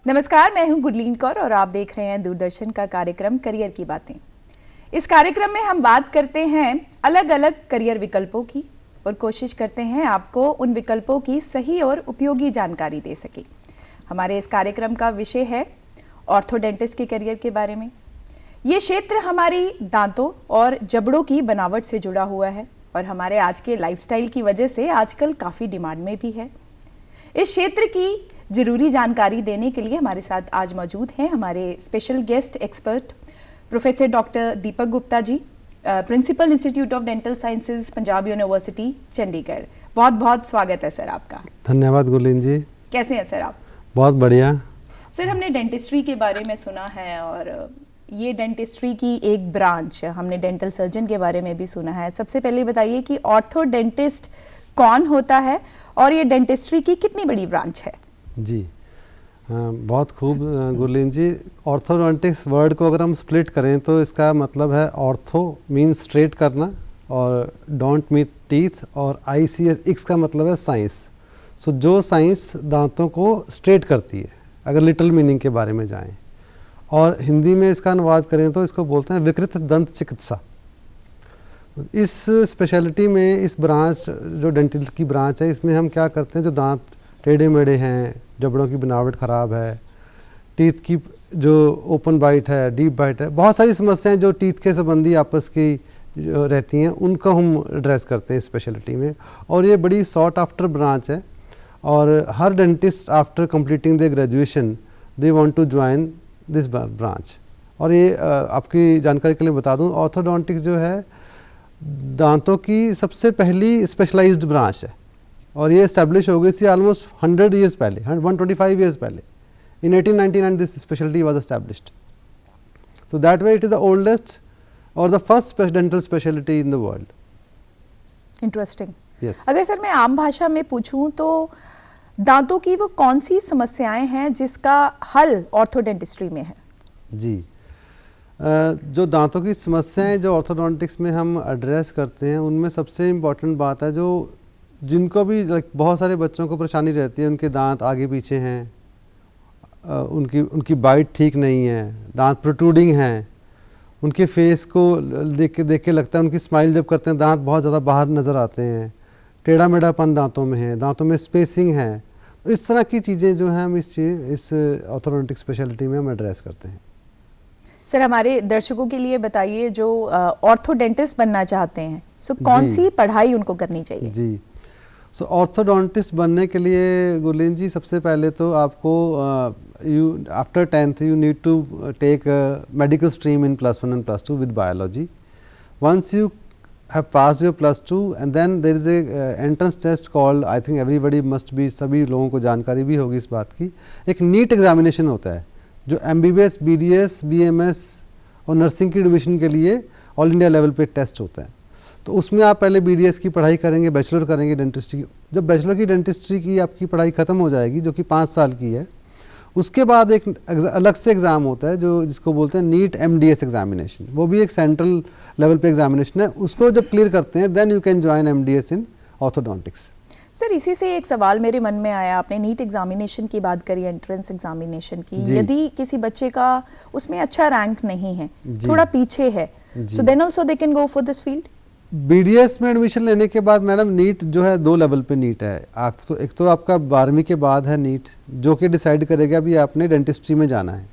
नमस्कार, मैं हूं गुरलीन कौर और आप देख रहे हैं दूरदर्शन का कार्यक्रम करियर की बातें। इस कार्यक्रम में हम बात करते हैं अलग अलग करियर विकल्पों की और कोशिश करते हैं आपको उन विकल्पों की सही और उपयोगी जानकारी दे सके। हमारे इस कार्यक्रम का विषय है ऑर्थोडेंटिस्ट के करियर के बारे में। ये क्षेत्र हमारी दांतों और जबड़ों की बनावट से जुड़ा हुआ है और हमारे आज के लाइफस्टाइल की वजह से आजकल काफ़ी डिमांड में भी है। इस क्षेत्र की जरूरी जानकारी देने के लिए हमारे साथ आज मौजूद हैं हमारे special guest expert professor doctor Deepak Gupta ji, principal institute of dental sciences, Punjab university, Chandigarh. बहुत बहुत स्वागत है सर आपका। धन्यवाद गुरलीन जी। कैसे हैं सर आप? बहुत बढ़िया सर, हमने डेंटिस्ट्री के बारे में सुना है और ये डेंटिस्ट्री की एक ब्रांच, हमने डेंटल सर्जन के बारे में भी सुना है। सबसे पहले बताइए कि ऑर्थोडेंटिस्ट कौन होता है और ये डेंटिस्ट्री की कितनी बड़ी ब्रांच है? जी, बहुत खूब गुरलीन जी। ऑर्थोडोंटिक्स वर्ड को अगर हम स्प्लिट करें तो इसका मतलब है ऑर्थो मीन्स स्ट्रेट करना और डोंट मीन टीथ और ICS इक्स का मतलब है साइंस। सो जो साइंस दांतों को स्ट्रेट करती है, अगर लिटिल मीनिंग के बारे में जाएं, और हिंदी में इसका अनुवाद करें तो इसको बोलते हैं विकृत दंत चिकित्सा। इस स्पेशलिटी में इस ब्रांच जो डेंटल की ब्रांच है, इसमें हम क्या करते हैं, जो दांत टेढ़े मेढ़े हैं, जबड़ों की बनावट ख़राब है, टीथ की जो ओपन बाइट है, डीप बाइट है, बहुत सारी समस्याएं जो टीथ के संबंधी आपस की रहती हैं, उनको हम एड्रेस करते हैं स्पेशलिटी में। और ये बड़ी सॉट आफ्टर ब्रांच है और हर dentist after completing the graduation they want to join this branch. और ये आपकी जानकारी के लिए बता दूं, ऑर्थोडोंटिक्स जो है दांतों की सबसे पहली स्पेशलाइज्ड ब्रांच है और ये इस्टेब्लिश हो गई थी ऑलमोस्ट 100 ईयर्स पहले, 125 ईयर्स पहले। In 1899 this speciality was established. So that way it is the oldest और the first dental speciality in the world. Interesting. Yes. अगर सर मैं आम भाषा में पूछूं तो दांतों की वो कौन सी समस्याएं हैं जिसका हल ऑर्थोडेंटिस्ट्री में है? जी, जो दांतों की समस्याएं जो ऑर्थोडोंटिक्स में हम एड्रेस करते हैं, उनमें सबसे इम्पॉर्टेंट बात है जो जिनको भी बहुत सारे बच्चों को परेशानी रहती है, उनके दांत आगे पीछे हैं, उनकी बाइट ठीक नहीं है, दांत प्रोट्रूडिंग हैं, उनके फेस को देख के लगता है, उनकी स्माइल जब करते हैं दांत बहुत ज़्यादा बाहर नज़र आते हैं, टेढ़ा मेढ़ापन दांतों में है, दांतों में स्पेसिंग है। तो इस तरह की चीज़ें जो हैं हम इस ऑर्थोडोंटिक स्पेशलिटी में हम एड्रेस करते हैं। सर, हमारे दर्शकों के लिए बताइए जो ऑर्थोडेंटिस्ट बनना चाहते हैं, सो कौन सी पढ़ाई उनको करनी चाहिए? जी, सो ऑर्थोडोंटिस्ट बनने के लिए गुरलीन जी सबसे पहले तो आपको after 10th you need to take medical stream in +1 and +2 with biology. Once you have passed your +2 and then there is a entrance test called, I think everybody must be, सभी लोगों को जानकारी भी होगी इस बात की, एक नीट एग्जामिनेशन होता है जो MBBS, BDS, BMS और नर्सिंग की एडमिशन के लिए ऑल इंडिया लेवल पे टेस्ट होता है। तो उसमें आप पहले BDS की पढ़ाई करेंगे, बैचलर करेंगे डेंटिस्ट्री की। जब बैचलर की डेंटिस्ट्री की आपकी पढ़ाई ख़त्म हो जाएगी, जो कि 5 साल की है, उसके बाद एक अलग से एग्ज़ाम होता है जो जिसको बोलते हैं नीट MDS एग्जामिनेशन। वो भी एक सेंट्रल लेवल पे एग्जामिनेशन है। उसको जब क्लियर करते हैं then you can join MDS in orthodontics. Sir, इसी से एक सवाल मेरे मन में आया। आपने नीट एग्जामिनेशन की बात करी, एंट्रेंस एग्जामिनेशन की। यदि किसी बच्चे का उसमें अच्छा रैंक नहीं है, थोड़ा पीछे है, so then also they can go for this field? BDS में एडमिशन लेने के बाद मैडम नीट जो है 2 लेवल पे नीट है। आप तो एक तो आपका 12वीं के बाद है नीट, जो कि डिसाइड करेगा भी आपने डेंटिस्ट्री में जाना है।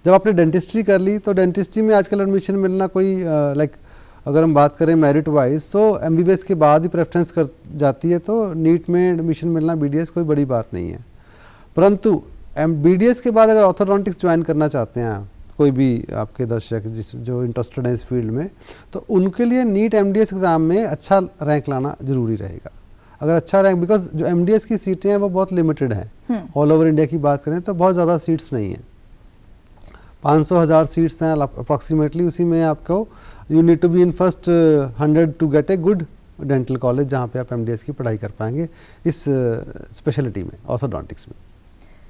जब आपने डेंटिस्ट्री कर ली तो डेंटिस्ट्री में आजकल एडमिशन मिलना कोई अगर हम बात करें मेरिट वाइज तो MBBS के बाद ही प्रेफरेंस कर जाती है, तो नीट में एडमिशन मिलना BDS कोई बड़ी बात नहीं है। परंतु BDS के बाद अगर ऑर्थोडोंटिक्स ज्वाइन करना चाहते हैं कोई भी आपके दर्शक जो इंटरेस्टेड हैं इस फील्ड में, तो उनके लिए नीट MDS एग्ज़ाम में अच्छा रैंक लाना ज़रूरी रहेगा। अगर अच्छा रैंक, बिकॉज जो MDS की सीटें हैं वो बहुत लिमिटेड हैं, ऑल ओवर इंडिया की बात करें तो बहुत ज़्यादा सीट्स नहीं हैं, 500,000 सीट्स हैं अप्रॉक्सीमेटली। उसी में आपको you need to be in first 100 to get a good dental college जहाँ पे आप MDS की पढ़ाई कर पाएंगे इस स्पेशलिटी में, ऑर्थोडोंटिक्स में।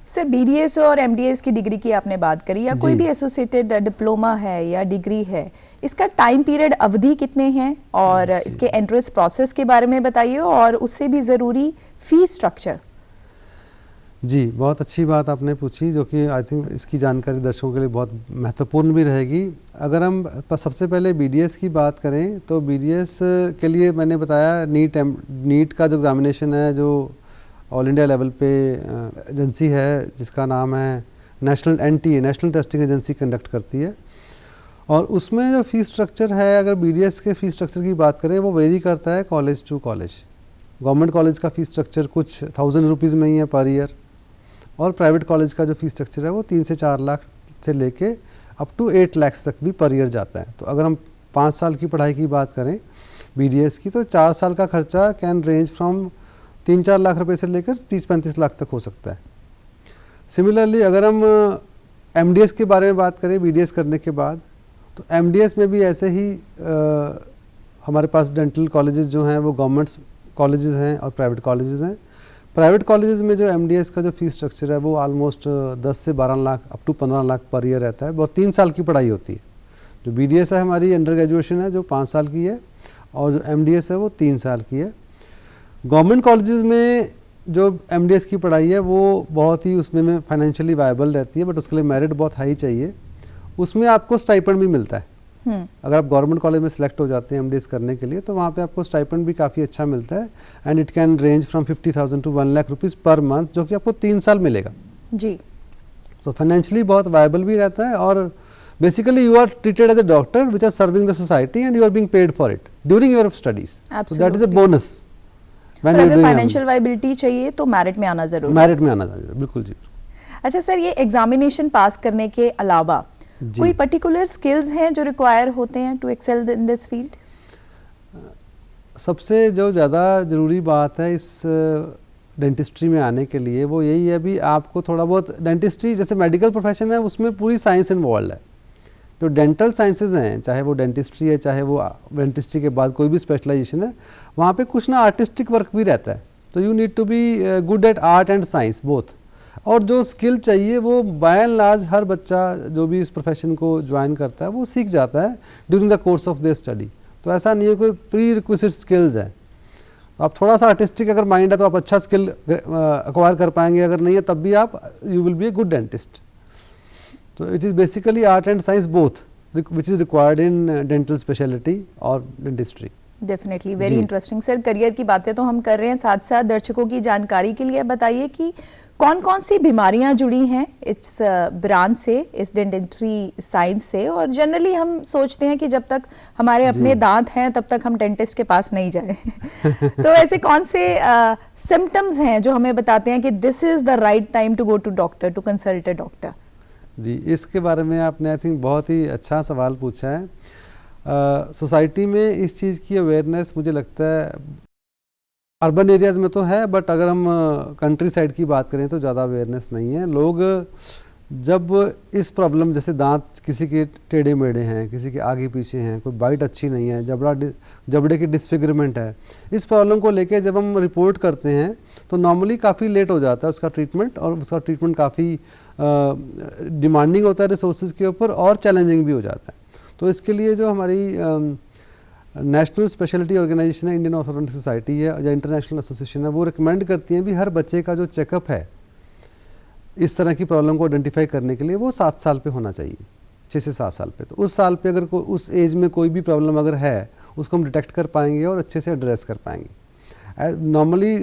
सर, BDS और MDS की डिग्री की आपने बात करी, या कोई भी एसोसिएटेड डिप्लोमा है या डिग्री है, इसका टाइम पीरियड अवधि कितने हैं और इसके एंट्रेंस प्रोसेस के बारे में बताइए और उससे भी ज़रूरी फी स्ट्रक्चर। जी, बहुत अच्छी बात आपने पूछी, जो कि आई थिंक इसकी जानकारी दर्शकों के लिए बहुत महत्वपूर्ण भी रहेगी। अगर हम सबसे पहले बीडीएस की बात करें तो बीडीएस के लिए मैंने बताया नीट का जो एग्ज़ामिनेशन है, जो ऑल इंडिया लेवल पे एजेंसी है जिसका नाम है NTA, national testing agency conduct करती है। और उसमें जो फ़ीस स्ट्रक्चर है, अगर बीडीएस के फ़ीस स्ट्रक्चर की बात करें, वो वेरी करता है college to college. Government college का फ़ीस स्ट्रक्चर कुछ 1000 रुपीज़ में ही है पर ईयर, और प्राइवेट कॉलेज का जो फ़ीस स्ट्रक्चर है वो 3 से 4 लाख से लेके अप टू 8 लाख तक भी पर ईयर जाता है। तो अगर हम 5 साल की पढ़ाई की बात करें बीडीएस की, तो 4 साल का खर्चा कैन रेंज फ्रॉम 3-4 लाख रुपए से लेकर 30-35 लाख तक हो सकता है। सिमिलरली अगर हम एमडीएस के बारे में बात करें बीडीएस करने के बाद, तो एमडीएस में भी ऐसे ही हमारे पास डेंटल कॉलेजेस जो हैं वो गवर्नमेंट कॉलेजेस हैं और प्राइवेट कॉलेजेस हैं। प्राइवेट कॉलेजेस में जो एमडीएस का जो फ़ीस स्ट्रक्चर है वो ऑलमोस्ट 10 से 12 lakh up to 15 lakh per year रहता है, और 3 साल की पढ़ाई होती है। जो बीडीएस है हमारी अंडर ग्रेजुएशन है जो 5 साल की है, और जो एमडीएस है वो 3 साल की है। गवर्नमेंट कॉलेजेस में जो एमडीएस की पढ़ाई है वो बहुत ही उसमें फाइनेंशियली वायबल रहती है, बट उसके लिए मेरिट बहुत हाई चाहिए। उसमें आपको स्टाइपेंड भी मिलता है। अगर आप गवर्नमेंट कॉलेज में सिलेक्ट हो जाते हैं एमडीएस करने के लिए, तो वहाँ पे आपको स्टाइपेंड भी काफ़ी अच्छा मिलता है, and it can range from 50,000 to 1 lakh rupees per month, जो कि आपको 3 साल मिलेगा जी। सो फाइनेंशियली बहुत वायबल भी रहता है, और basically you are treated as a doctor which are serving the society and you are being paid for it during your studies, so that is a bonus. अगर फाइनेंशियल वायबिलिटी चाहिए तो merit में आना जरूरी, मेरिट में आना जरूरी, बिल्कुल जी। अच्छा सर, ये एग्जामिनेशन पास करने के अलावा कोई पर्टिकुलर स्किल्स हैं जो रिक्वायर होते हैं to excel in this field? सबसे जो ज़्यादा ज़रूरी बात है इस डेंटिस्ट्री में आने के लिए वो यही है, भी आपको थोड़ा बहुत डेंटिस्ट्री जैसे मेडिकल प्रोफेशन है उसमें पूरी साइंस इन्वॉल्व है। जो डेंटल साइंसेज हैं, चाहे वो डेंटिस्ट्री है, चाहे वो डेंटिस्ट्री के बाद कोई भी स्पेशलाइजेशन है, वहाँ पे कुछ ना आर्टिस्टिक वर्क भी रहता है। तो you need to be good at art and science both. और जो स्किल चाहिए वो बाय एंड लार्ज हर बच्चा जो भी इस प्रोफेशन को ज्वाइन करता है वो सीख जाता है during the course of their study. तो ऐसा नहीं है कोई प्री रिक्विजिट स्किल्स है। तो आप थोड़ा सा आर्टिस्टिक अगर माइंड है तो आप अच्छा स्किल एक्वायर कर पाएंगे, अगर नहीं है तब भी आप you will be a good dentist. तो it is basically art and science both which is required in dental speciality और dentistry. Definitely very interesting sir. Career की बातें तो हम कर रहे हैं, साथ साथ दर्शकों की जानकारी के लिए बताइए कि कौन कौन सी बीमारियां जुड़ी हैं इस ब्रांच से, इस डेंटिस्ट्री साइंस से, और जनरली हम सोचते हैं कि जब तक हमारे अपने दांत हैं तब तक हम डेंटिस्ट के पास नहीं जाएं। तो ऐसे कौन से सिम्टम्स हैं जो हमें बताते हैं कि this is the right time to go to doctor, to consult a doctor? जी, इसके बारे में आपने आई थिंक बहुत ही अच्छा सवाल पूछा है। सोसाइटी में इस चीज़ की अवेयरनेस मुझे लगता है अर्बन एरियाज़ में तो है, बट अगर हम कंट्री साइड की बात करें तो ज़्यादा अवेयरनेस नहीं है। लोग जब इस प्रॉब्लम, जैसे दांत किसी के टेढ़े मेढ़े हैं, किसी के आगे पीछे हैं, कोई बाइट अच्छी नहीं है, जबड़े की डिसफिगरमेंट है, इस प्रॉब्लम को लेके जब हम रिपोर्ट करते हैं तो नॉर्मली काफ़ी लेट हो जाता है उसका ट्रीटमेंट, और उसका ट्रीटमेंट काफ़ी डिमांडिंग होता है रिसोर्सेज के ऊपर, और चैलेंजिंग भी हो जाता है। तो इसके लिए जो हमारी नेशनल स्पेशलिटी ऑर्गेनाइजेशन है, इंडियन ऑर्थोडोंटिक सोसाइटी है या इंटरनेशनल एसोसिएशन है, वो रिकमेंड करती हैं भी हर बच्चे का जो चेकअप है इस तरह की प्रॉब्लम को आइडेंटिफाई करने के लिए वो 7 साल पे होना चाहिए, 6 से 7 साल पे। तो उस साल पे अगर उस एज में कोई भी प्रॉब्लम अगर है उसको हम डिटेक्ट कर पाएंगे और अच्छे से एड्रेस कर पाएंगे। नॉर्मली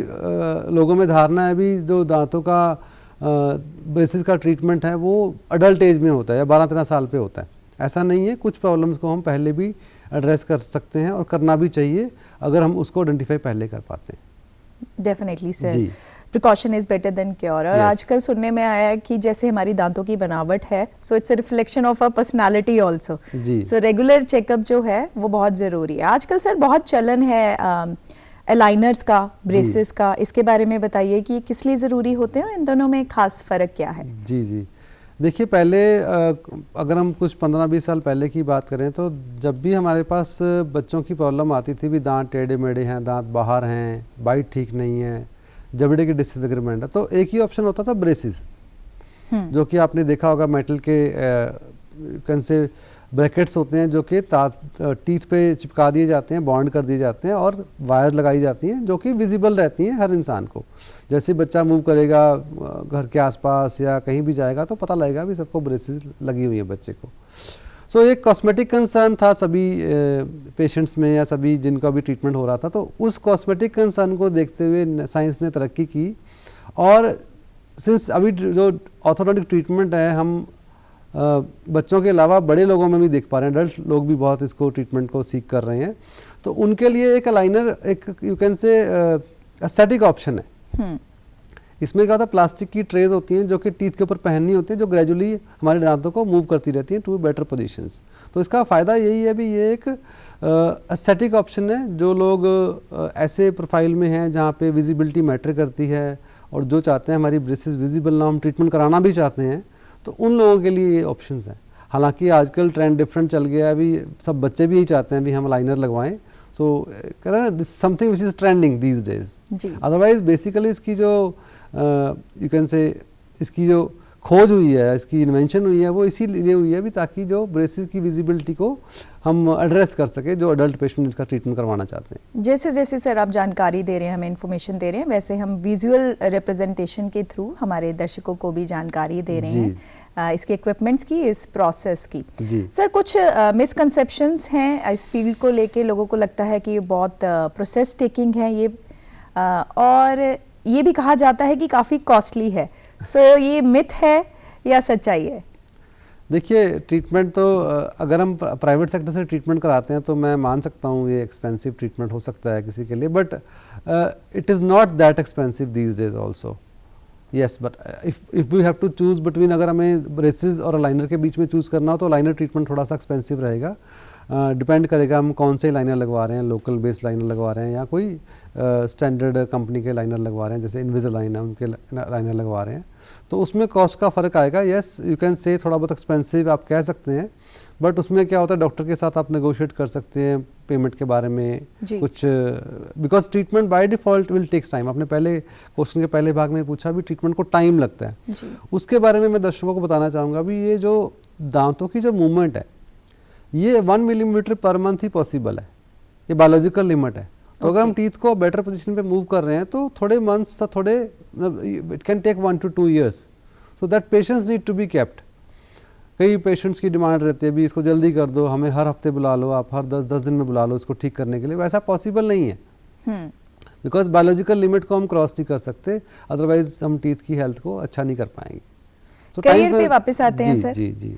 लोगों में धारणा है भी जो दांतों का ब्रेसेस का ट्रीटमेंट है वो अडल्ट एज में होता है या 12-13 साल पे होता है। ऐसा नहीं है, कुछ प्रॉब्लम्स को हम पहले भी एड्रेस कर सकते हैं और करना भी चाहिए अगर हम उसको आइडेंटिफाई पहले कर पाते हैं। Definitely sir, precaution is better than cure. और आजकल सुनने में आया है कि जैसे हमारी दांतों की बनावट है, so it's a reflection of a personality also. So regular checkup जो है वो बहुत ज़रूरी है। आजकल सर बहुत चलन है अलाइनर्स का, ब्रेसेस का, इसके बारे में बताइए कि किस लिए ज़रूरी होते हैं और इन दोनों में खास फ़र्क क्या है? जी, देखिए पहले अगर हम कुछ 15-20 साल पहले की बात करें तो जब भी हमारे पास बच्चों की प्रॉब्लम आती थी भी दांत टेढ़े मेढ़े हैं, दांत बाहर हैं, बाइट ठीक नहीं है, जबड़े की डिसफिगरमेंट है, तो एक ही ऑप्शन होता था ब्रेसेस, जो कि आपने देखा होगा मेटल के कैन से ब्रैकेट्स होते हैं जो कि टीथ पे चिपका दिए जाते हैं, बॉन्ड कर दिए जाते हैं और वायर लगाई जाती हैं जो कि विजिबल रहती हैं हर इंसान को। जैसे बच्चा मूव करेगा घर के आसपास या कहीं भी जाएगा तो पता लगेगा भी सबको ब्रेसेस लगी हुई है बच्चे को। सो एक कॉस्मेटिक कंसर्न था सभी पेशेंट्स में या सभी जिनका भी ट्रीटमेंट हो रहा था, तो उस कॉस्मेटिक कंसर्न को देखते हुए साइंस ने तरक्की की और सिंस अभी जो ऑर्थोडोंटिक ट्रीटमेंट है हम बच्चों के अलावा बड़े लोगों में भी देख पा रहे हैं, अडल्ट लोग भी बहुत इसको ट्रीटमेंट को सीख कर रहे हैं, तो उनके लिए एक अलाइनर एक you can say aesthetic option है। इसमें क्या होता है, प्लास्टिक की ट्रेज होती हैं जो कि टीथ के ऊपर पहननी होती है, जो ग्रेजुअली हमारे दांतों को मूव करती रहती हैं टू बेटर पोजीशंस। तो इसका फ़ायदा यही है भी ये एक एस्थेटिक ऑप्शन है। जो लोग ऐसे प्रोफाइल में हैं जहाँ पे विजिबिलिटी मैटर करती है और जो चाहते हैं हमारी ब्रेसेस विजिबल ना, हम ट्रीटमेंट कराना भी चाहते हैं, तो उन लोगों के लिए ये ऑप्शंस हैं। हालांकि आजकल ट्रेंड डिफरेंट चल गया है, अभी सब बच्चे भी यही चाहते हैं भी हम लाइनर लगवाएं। So something which is trending these days. Otherwise basically इसकी जो यू कैन से इसकी जो खोज हुई है, इसकी इन्वेंशन हुई है, वो इसीलिए हुई है भी ताकि जो ब्रेसेस की विजिबिलिटी को हम एड्रेस कर सके जो अडल्ट पेशेंट इसका ट्रीटमेंट करवाना चाहते हैं। जैसे जैसे सर आप जानकारी दे रहे हैं, हमें इन्फॉर्मेशन दे रहे हैं, वैसे हम विजुअल रिप्रेजेंटेशन के थ्रू हमारे दर्शकों को भी जानकारी दे रहे हैं इसके इक्विपमेंट्स की, इस प्रोसेस की। सर कुछ मिसकंसेप्शंस हैं इस फील्ड को लेके, लोगों को लगता है कि ये बहुत प्रोसेस टेकिंग है ये, और ये भी कहा जाता है कि काफ़ी कॉस्टली है। सो ये मिथ है या सच्चाई है? देखिए, ट्रीटमेंट तो अगर हम प्राइवेट सेक्टर से ट्रीटमेंट कराते हैं तो मैं मान सकता हूँ ये एक्सपेंसिव ट्रीटमेंट हो सकता है किसी के लिए, but it is not that expensive these days also. Yes, but if we have to choose between, अगर हमें ब्रेसेस और लाइनर के बीच में चूज़ करना हो तो लाइनर ट्रीटमेंट थोड़ा सा एक्सपेंसिव रहेगा। डिपेंड करेगा हम कौन से लाइनर लगवा रहे हैं, लोकल बेस्ड लाइनर लगवा रहे हैं या कोई स्टैंडर्ड कंपनी के लाइनर लगवा रहे हैं, जैसे इनविसालाइन है उनके लाइनर लगवा रहे हैं, तो उसमें कॉस्ट का फ़र्क आएगा। येस, यू कैन से थोड़ा बहुत एक्सपेंसिव आप कह सकते हैं, बट उसमें क्या होता है डॉक्टर के साथ आप नेगोशिएट कर सकते हैं पेमेंट के बारे में कुछ, because treatment by default will takes time. आपने पहले क्वेश्चन के पहले भाग में पूछा भी ट्रीटमेंट को टाइम लगता है, उसके बारे में मैं दर्शकों को बताना चाहूँगा भी ये जो दांतों की जो मूवमेंट है ये 1 मिलीमीटर पर मंथ ही पॉसिबल है, ये बायोलॉजिकल लिमिट है। तो अगर हम टीथ को बेटर पोजीशन पे मूव कर रहे हैं तो थोड़े मंथ्स, थोड़े it can take 1 to 2 years, so that patience need to be kept. कई पेशेंट्स की डिमांड रहती है भी इसको जल्दी कर दो, हमें हर हफ्ते बुला लो, आप हर 10 दिन में बुला लो इसको ठीक करने के लिए, वैसा पॉसिबल नहीं है, बिकॉज बायोलॉजिकल लिमिट को हम क्रॉस नहीं कर सकते, अदरवाइज हम टीथ की हेल्थ को अच्छा नहीं कर पाएंगे। करियर पे वापस आते हैं सर। जी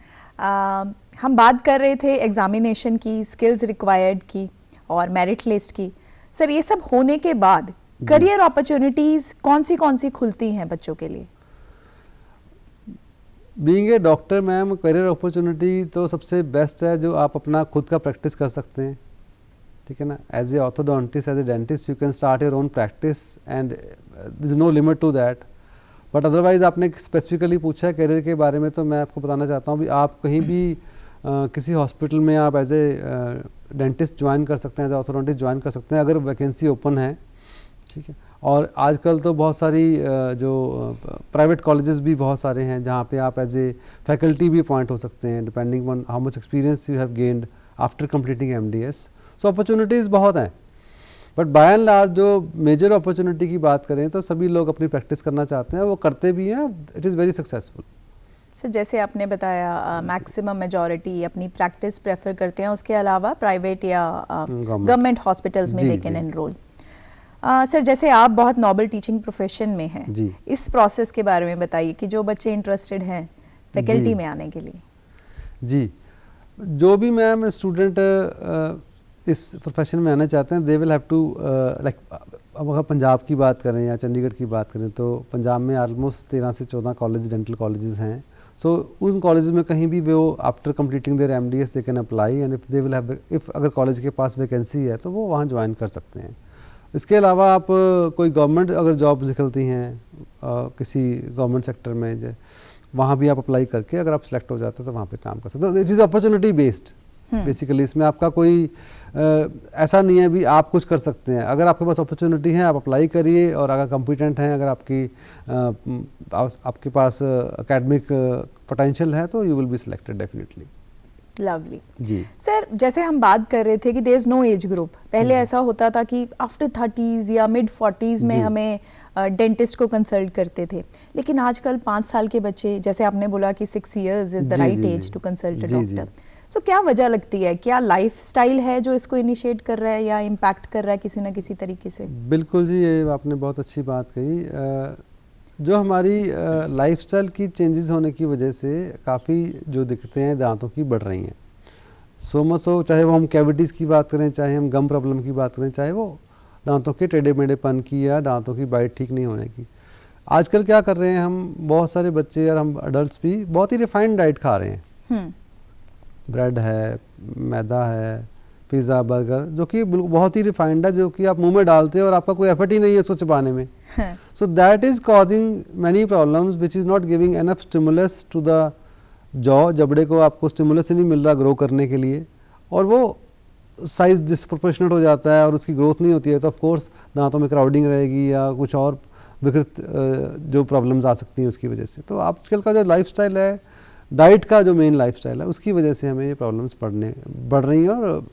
हम बात कर रहे थे एग्जामिनेशन की, स्किल्स रिक्वायर्ड की और मेरिट लिस्ट की। सर ये सब होने के बाद करियर अपॉर्चुनिटीज कौन सी खुलती हैं बच्चों के लिए? Being a doctor ma'am, career opportunity तो सबसे बेस्ट है जो आप अपना खुद का प्रैक्टिस कर सकते हैं, ठीक है ना। As a orthodontist, as a dentist, you can start your own practice and there is no limit to that. But otherwise आपने स्पेसिफिकली पूछा है करियर के बारे में, तो मैं आपको बताना चाहता हूँ भी आप कहीं भी किसी हॉस्पिटल में आप एज ए डेंटिस्ट ज्वाइन कर सकते हैं, एज ए ऑर्थोडोंटिस्ट ज्वाइन कर सकते हैं अगर वैकेंसी ओपन है, ठीक है। और आजकल तो बहुत सारी जो प्राइवेट कॉलेजेस भी बहुत सारे हैं जहाँ पे आप एज ए फैकल्टी भी अपॉइंट हो सकते हैं, depending on how much experience you have gained after completing MDS। So opportunities बहुत हैं, बट बाय एंड लार्ज जो मेजर अपॉर्चुनिटी की बात करें तो सभी लोग अपनी प्रैक्टिस करना चाहते हैं, वो करते भी हैं, it is very successful. Sir जैसे आपने बताया मैक्सिमम मेजॉरिटी अपनी प्रैक्टिस प्रेफर करते हैं, उसके अलावा प्राइवेट या गवर्नमेंट हॉस्पिटल्स में लेकिन एनरोल। सर जैसे आप बहुत नोबल टीचिंग प्रोफेशन में हैं, इस प्रोसेस के बारे में बताइए कि जो बच्चे इंटरेस्टेड हैं फैकल्टी में आने के लिए। जी, जो भी मैम स्टूडेंट इस प्रोफेशन में आना चाहते हैं, they will have to like, अब अगर पंजाब की बात करें या चंडीगढ़ की बात करें तो पंजाब में ऑलमोस्ट 13 से 14 कॉलेज, डेंटल कॉलेजेस हैं। सो उन कॉलेज में कहीं भी वो after completing there MDS they can apply, and if they will have, if अगर कॉलेज के पास वैकेंसी है तो वो वहाँ ज्वाइन कर सकते हैं। इसके अलावा आप कोई गवर्नमेंट अगर जॉब निकलती हैं किसी गवर्नमेंट सेक्टर में, वहाँ भी आप अप्लाई करके अगर आप सेलेक्ट हो जाते हो तो वहाँ पे काम कर सकते हो। It is opportunity based basically, इसमें आपका कोई ऐसा नहीं है भी आप कुछ कर सकते हैं। अगर आपके पास अपॉर्चुनिटी है आप अप्लाई करिए, और अगर कॉम्पिटेंट हैं, अगर आपके पास एकेडमिक पोटेंशियल है तो you will be selected definitely. Lovely ji. Sir, जैसे हम बात कर रहे थे कि there is no age group, पहले ऐसा होता था कि आफ्टर 30s या मिड 40s में जी। हमें डेंटिस्ट को कंसल्ट करते थे, लेकिन आजकल 5 साल के बच्चे, जैसे आपने बोला कि 6 years इज द जी, राइट जी, एज जी। टू कंसल्ट अ जी, जी। डॉक्टर। सो क्या वजह लगती है, क्या लाइफस्टाइल है जो इसको इनिशिएट कर रहा है या इम्पैक्ट कर रहा है किसी ना किसी तरीके से? बिल्कुल जी, ये आपने बहुत अच्छी बात कही। जो हमारी लाइफस्टाइल की चेंजेस होने की वजह से काफ़ी जो दिक्कतें हैं दांतों की बढ़ रही हैं। सो मच हो, चाहे वो हम कैविटीज़ की बात करें, चाहे हम गम प्रॉब्लम की बात करें, चाहे वो दांतों के टेढ़े मेढ़ेपन की या दांतों की बाइट ठीक नहीं होने की। आजकल क्या कर रहे हैं हम, बहुत सारे बच्चे और हम अडल्ट्स भी बहुत ही रिफाइंड डाइट खा रहे हैं। ब्रेड है, मैदा है, पिज़्ज़ा, बर्गर, जो कि बहुत ही रिफाइंड है, जो कि आप मुंह में डालते हैं और आपका कोई एफर्ट ही नहीं है उसको चबाने में। So that is causing many problems which is not giving enough stimulus to the jaw. जबड़े को आपको स्टिमुलस ही नहीं मिल रहा ग्रो करने के लिए, और वो साइज़ डिस्प्रोपोर्शनेट हो जाता है और उसकी ग्रोथ नहीं होती है, तो ऑफ कोर्स दांतों में क्राउडिंग रहेगी या कुछ और विकृत जो प्रॉब्लम्स आ सकती हैं उसकी वजह से। तो आजकल का जो लाइफस्टाइल है, डाइट का जो मेन लाइफस्टाइल है, उसकी वजह से हमें ये प्रॉब्लम्स बढ़ रही हैं और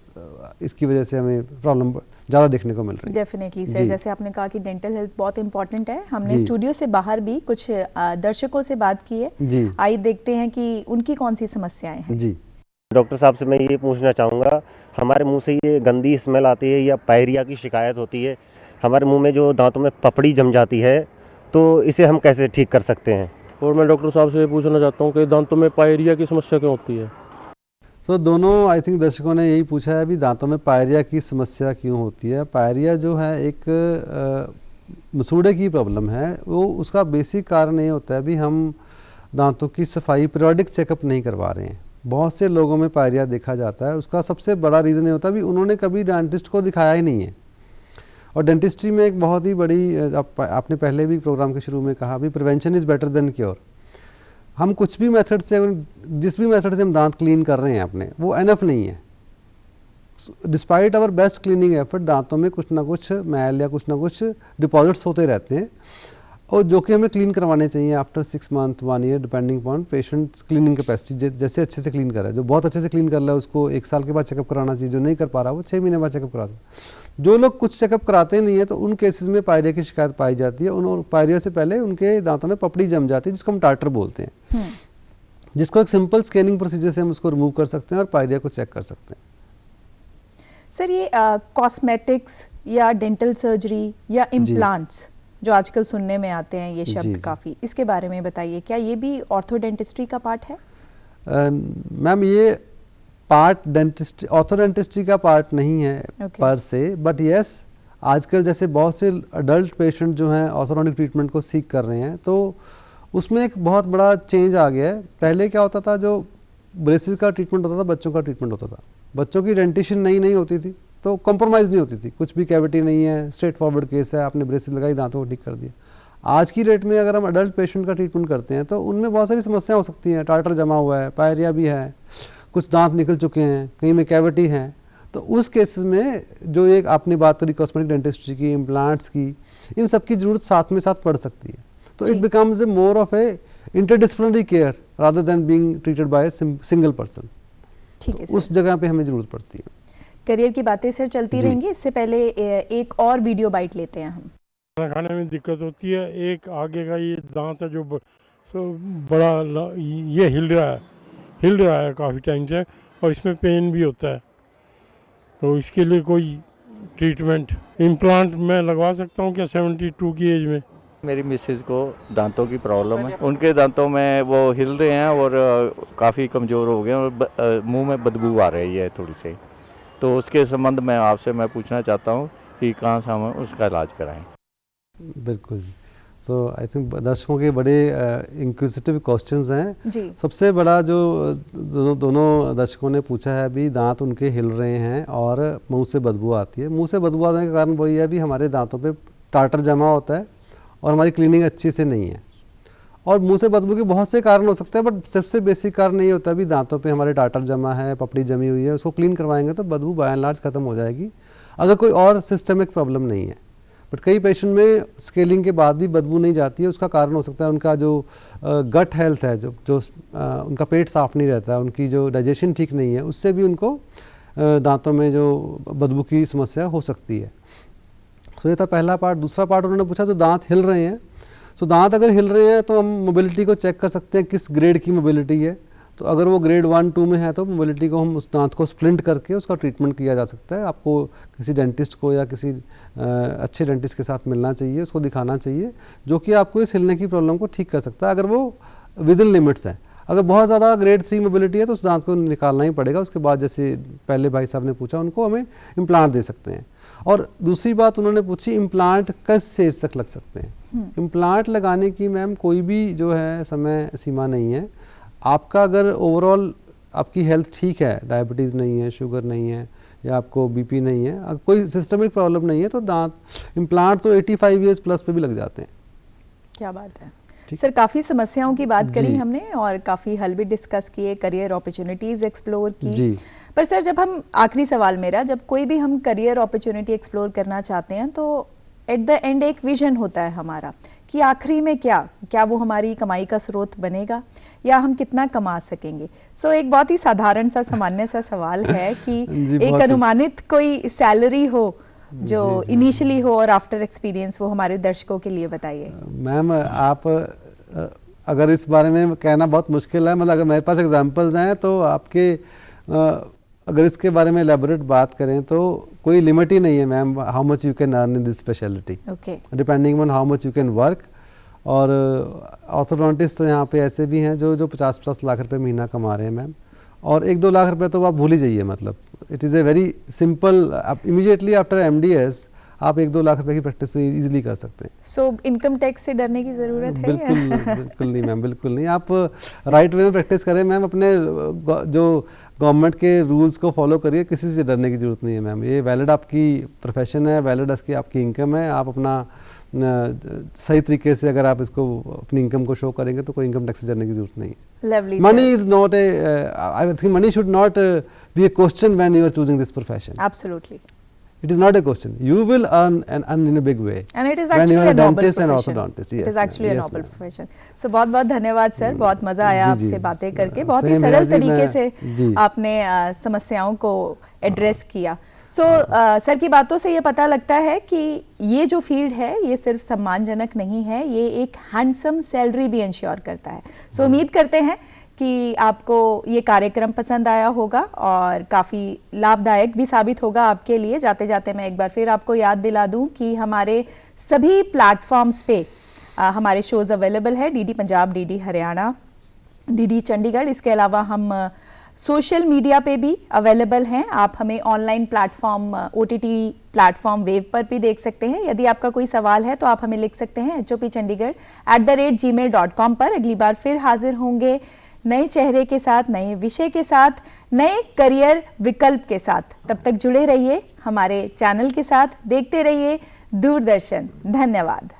इसकी वजह से हमें प्रॉब्लम ज़्यादा देखने को मिल रही है। डेफिनेटली सर, जैसे आपने कहा कि डेंटल हेल्थ बहुत इंपॉर्टेंट है, हमने जी। स्टूडियो से बाहर भी कुछ दर्शकों से बात की है जी आइए देखते हैं कि उनकी कौन सी समस्याएं हैं। जी। डॉक्टर साहब से मैं ये पूछना चाहूँगा, हमारे मुंह से ये गंदी स्मेल आती है या पायरिया की शिकायत होती है, हमारे मुंह में जो दांतों में पपड़ी जम जाती है, तो इसे हम कैसे ठीक कर सकते हैं? और मैं डॉक्टर साहब से ये पूछना चाहता हूँ कि दांतों में पायरिया की समस्या क्यों होती है? तो दोनों आई थिंक दर्शकों ने यही पूछा है अभी, दांतों में पायरिया की समस्या क्यों होती है। पायरिया जो है एक मसूड़े की प्रॉब्लम है, वो उसका बेसिक कारण ये होता है अभी हम दांतों की सफाई पीरियोडिक चेकअप नहीं करवा रहे हैं। बहुत से लोगों में पायरिया देखा जाता है, उसका सबसे बड़ा रीज़न ये होता है भी उन्होंने कभी डेंटिस्ट को दिखाया ही नहीं है। और डेंटिस्ट्री में एक बहुत ही बड़ी आपने पहले भी प्रोग्राम के शुरू में कहा भी, prevention is better than cure. हम कुछ भी मेथड से, जिस भी मेथड से हम दांत क्लीन कर रहे हैं अपने, वो एनफ नहीं है। Despite our best cleaning effort, दांतों में कुछ ना कुछ मैल या कुछ ना कुछ डिपॉजिट्स होते रहते हैं, और जो कि हमें क्लीन करवाने चाहिए after 6 month 1 year depending upon patient cleaning capacity. जैसे अच्छे से क्लीन कर रहा है, जो बहुत अच्छे से क्लीन कर रहा है उसको 1 साल के बाद चेकअप कराना चाहिए, जो नहीं कर पा रहा वो 6 महीने बाद चेकअप कराता है। जो लोग कुछ चेकअप कराते नहीं है, तो उन केसेस में पायरिया की शिकायत पाई जाती है। उन पायरिया से पहले उनके दांतों में पपड़ी जम जाती है, जिसको हम टार्टर बोलते हैं, जिसको एक सिंपल स्कैनिंग प्रोसीजर से हम उसको रिमूव कर सकते हैं और पायरिया को चेक कर सकते हैं। सर, ये कॉस्मेटिक्स या डेंटल सर्जरी या इम्प्लांट्स जो आजकल सुनने में आते हैं, ये जी, शब्द जी। काफ़ी, इसके बारे में बताइए, क्या ये भी ऑर्थोडेंटिस्ट्री का पार्ट है? मैम, ये पार्ट डेंटिस्ट्री, ऑर्थोडेंटिस्ट्री का पार्ट नहीं है Okay. पर से, बट यस, आजकल जैसे बहुत से अडल्ट पेशेंट जो हैं ऑर्थोडोंटिक ट्रीटमेंट को सीख कर रहे हैं, तो उसमें एक बहुत बड़ा चेंज आ गया है। पहले क्या होता था, जो ब्रेसेस का ट्रीटमेंट होता था, बच्चों का ट्रीटमेंट होता था, बच्चों की डेंटिशन नई होती थी, तो कॉम्प्रोमाइज़ नहीं होती थी, कुछ भी कैविटी नहीं है, स्ट्रेट फॉरवर्ड केस है, आपने ब्रेसेस लगाई, दांतों को ठीक कर दिया। आज की डेट में अगर हम अडल्ट पेशेंट का ट्रीटमेंट करते हैं, तो उनमें बहुत सारी समस्याएं हो सकती हैं, टार्टर जमा हुआ है, पायरिया भी है, कुछ दांत निकल चुके हैं, कहीं में कैविटी है। तो उस केसेस में जो एक आपने बात करी कॉस्मेटिक डेंटिस्ट्री की, इम्प्लांट्स की, इन सब की ज़रूरत साथ में साथ पड़ सकती है। तो it becomes a more of A interdisciplinary care rather than being treated by single person. ठीक है तो उस सर, जगह पे हमें ज़रूरत पड़ती है। करियर की बातें सर चलती जी। रहेंगी, इससे पहले एक और वीडियो बाइट लेते हैं हम। खाना खाने में दिक्कत होती है। एक आगे का ये दांत है जो बड़ा ये हिल रहा है काफ़ी टाइम से, और इसमें पेन भी होता है। तो इसके लिए कोई ट्रीटमेंट, इम्प्लांट मैं लगवा सकता हूँ क्या 72 की एज में? मेरी मिसेज़ को दांतों की प्रॉब्लम है, उनके दांतों में वो हिल रहे हैं और काफ़ी कमज़ोर हो गए हैं और मुंह में बदबू आ रही है थोड़ी सी। तो उसके संबंध में आपसे मैं पूछना चाहता हूँ कि कहाँ से हम उसका इलाज कराएं। बिल्कुल जी। सो आई थिंक दर्शकों के बड़े इंक्विजिटिव क्वेश्चंस हैं। जी। सबसे बड़ा जो दोनों दर्शकों ने पूछा है अभी, दांत उनके हिल रहे हैं और मुंह से बदबू आती है। मुंह से बदबू आने का कारण वही है भी हमारे दांतों पे टार्टर जमा होता है और हमारी क्लीनिंग अच्छी से नहीं है। और मुंह से बदबू के बहुत से कारण हो सकते हैं, बट सबसे बेसिक कारण ये होता है भी दांतों पे हमारे टार्टर जमा है, पपड़ी जमी हुई है, उसको क्लीन करवाएंगे तो बदबू बाय एंड लार्ज खत्म हो जाएगी, अगर कोई और सिस्टमिक प्रॉब्लम नहीं है। बट कई पेशेंट में स्केलिंग के बाद भी बदबू नहीं जाती है। उसका कारण हो सकता है उनका जो गट हेल्थ है, जो उनका पेट साफ़ नहीं रहता है, उनकी जो डाइजेशन ठीक नहीं है, उससे भी उनको दांतों में जो बदबू की समस्या हो सकती है। तो ये था पहला पार्ट। दूसरा पार्ट उन्होंने पूछा तो दांत हिल रहे हैं। तो दांत अगर हिल रहे हैं तो हम मोबिलिटी को चेक कर सकते हैं किस ग्रेड की मोबिलिटी है। तो अगर वो ग्रेड 1-2 में है तो मोबिलिटी को हम उस दांत को स्प्लिंट करके उसका ट्रीटमेंट किया जा सकता है। आपको किसी डेंटिस्ट को या किसी अच्छे डेंटिस्ट के साथ मिलना चाहिए, उसको दिखाना चाहिए, जो कि आपको इस हिलने की प्रॉब्लम को ठीक कर सकता है अगर वो विद इन लिमिट्स है। अगर बहुत ज़्यादा ग्रेड 3 मोबिलिटी है तो उस दांत को निकालना ही पड़ेगा। उसके बाद जैसे पहले भाई साहब ने पूछा, उनको हमें इम्प्लांट दे सकते हैं। और दूसरी बात उन्होंने पूछी, इम्प्लांट किस स्टेज तक लग सकते हैं। इम्प्लांट लगाने की मैम कोई भी जो है समय सीमा नहीं है। आपका अगर ओवरऑल आपकी हेल्थ ठीक है, डायबिटीज़ नहीं है, शुगर नहीं है, या आपको बीपी नहीं है, अगर कोई सिस्टमिक प्रॉब्लम नहीं है, तो दांत इम्प्लांट तो 85 ईयर्स प्लस पे भी लग जाते हैं। क्या बात है सर, काफ़ी समस्याओं की बात करी हमने और काफ़ी हल भी डिस्कस किए, करियर अपॉर्चुनिटीज़ एक्सप्लोर की जी। पर सर, जब हम आखिरी सवाल मेरा, जब कोई भी हम करियर अपॉर्चुनिटी एक्सप्लोर करना चाहते हैं तो एट द एंड एक विजन होता है हमारा कि आखिरी में क्या वो हमारी कमाई का स्रोत बनेगा या हम कितना कमा सकेंगे। सो एक बहुत ही साधारण सा सामान्य सा सवाल है कि एक अनुमानित कोई सैलरी हो जो इनिशियली हो और आफ्टर एक्सपीरियंस, वो हमारे दर्शकों के लिए बताइए। मैम आप अगर इस बारे में कहना बहुत मुश्किल है, मतलब अगर मेरे पास एग्जांपल्स हैं तो आपके अगर इसके बारे में एलैबोरेट बात करें तो कोई लिमिट ही नहीं है ma'am, how much you can earn in this speciality, depending on how much you can work. और ऑर्थोडोंटिस्ट तो यहाँ पे ऐसे भी हैं जो 50-50 लाख रुपए महीना कमा रहे हैं मैम, और 1-2 लाख रुपए तो आप भूल ही जाइए। मतलब it is a very simple, आप इमीडिएटली आफ्टर एमडीएस आप 1-2 लाख रुपए की प्रैक्टिस तो इजीली कर सकते हैं। सो इनकम टैक्स से डरने की ज़रूरत है? बिल्कुल नहीं मैम, बिल्कुल नहीं। आप राइट वे में प्रैक्टिस करें मैम, अपने जो गवर्नमेंट के रूल्स को फॉलो करिए, किसी से डरने की ज़रूरत नहीं है मैम। ये वैलिड आपकी प्रोफेशन है, वैलिड आपकी इनकम है। आप अपना सही तरीके से अगर आप इसको अपनी इनकम को शो करेंगे तो कोई इनकम टैक्स से डरने की जरूरत नहीं है। Lovely, money is not a I think money should not be a question when you are choosing this profession. Absolutely. It is not a question. You will earn and earn in a big way. And it is when actually you are a noble dentist profession. and orthodontist. Yes, it is actually yes, a noble ma'am. profession. So बहुत धन्यवाद sir, बहुत मज़ा आया आपसे बातें करके, बहुत ही Same सरल here, तरीके से आपने समस्याओं को एड्रेस किया। सर की बातों से ये पता लगता है कि ये जो फील्ड है ये सिर्फ सम्मानजनक नहीं है, ये एक हैंडसम सैलरी भी इंश्योर करता है। उम्मीद करते हैं कि आपको ये कार्यक्रम पसंद आया होगा और काफ़ी लाभदायक भी साबित होगा आपके लिए। जाते जाते मैं एक बार फिर आपको याद दिला दूं कि हमारे सभी प्लेटफॉर्म्स पे हमारे शोज़ अवेलेबल है, DD Punjab, DD Haryana, DD Chandigarh. इसके अलावा हम सोशल मीडिया पे भी अवेलेबल हैं। आप हमें online platform, OTT platform wave पर भी देख सकते हैं। यदि आपका कोई सवाल है तो आप हमें लिख सकते हैं hopchandigarh@gmail.com पर। अगली बार फिर हाजिर होंगे नए चेहरे के साथ, नए विषय के साथ, नए करियर विकल्प के साथ। तब तक जुड़े रहिए हमारे चैनल के साथ, देखते रहिए दूरदर्शन। धन्यवाद।